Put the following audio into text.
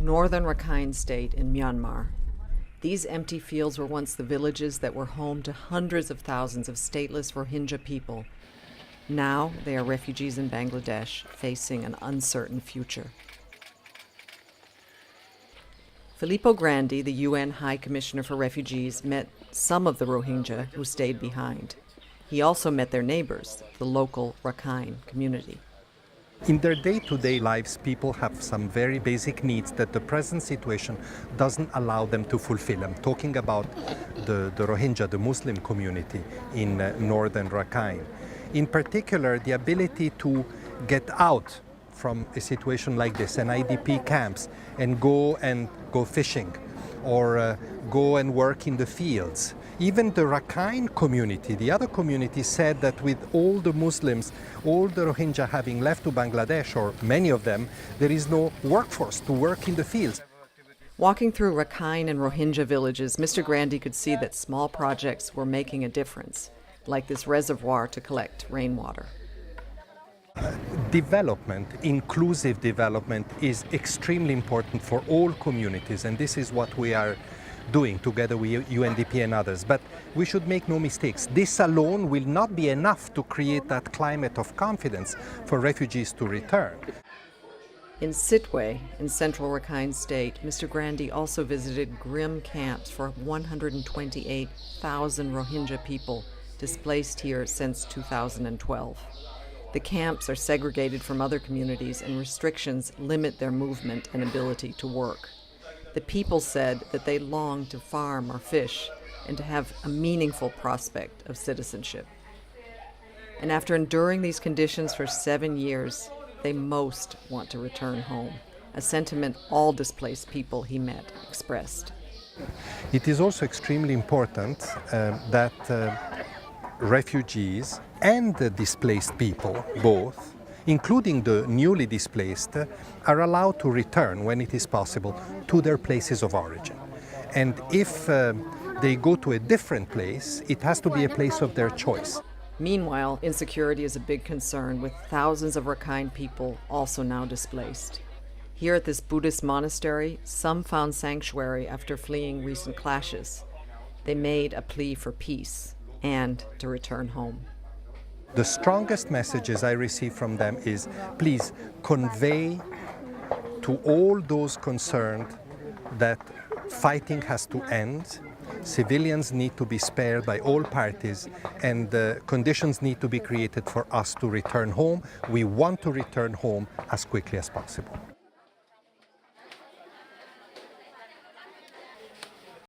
northern Rakhine State in Myanmar. These empty fields were once the villages that were home to hundreds of thousands of stateless Rohingya people. Now they are refugees in Bangladesh, facing an uncertain future. Filippo Grandi, the UN High Commissioner for Refugees, met some of the Rohingya who stayed behind. He also met their neighbors, the local Rakhine community. In their day-to-day lives, people have some very basic needs that the present situation doesn't allow them to fulfill. I'm talking about the Rohingya, the Muslim community in northern Rakhine. In particular, the ability to get out from a situation like this, an IDP camps, and go fishing or go and work in the fields. Even the Rakhine community, the other community, said that with all the Muslims, all the Rohingya having left to Bangladesh, or many of them, there is no workforce to work in the fields. Walking through Rakhine and Rohingya villages, Mr. Grandi could see that small projects were making a difference, like this reservoir to collect rainwater. Development, inclusive development, is extremely important for all communities, and this is what we are doing together with UNDP and others. But we should make no mistakes. This alone will not be enough to create that climate of confidence for refugees to return. In Sitwe, in central Rakhine State, Mr. Grandi also visited grim camps for 128,000 Rohingya people displaced here since 2012. The camps are segregated from other communities, and restrictions limit their movement and ability to work. The people said that they longed to farm or fish and to have a meaningful prospect of citizenship. And after enduring these conditions for 7 years, they most want to return home, a sentiment all displaced people he met expressed. It is also extremely important that refugees and the displaced people, both, including the newly displaced, are allowed to return, when it is possible, to their places of origin. And if they go to a different place, it has to be a place of their choice. Meanwhile, insecurity is a big concern, with thousands of Rakhine people also now displaced. Here at this Buddhist monastery, some found sanctuary after fleeing recent clashes. They made a plea for peace and to return home. The strongest messages I receive from them is, please convey to all those concerned that fighting has to end, civilians need to be spared by all parties, and conditions need to be created for us to return home. We want to return home as quickly as possible.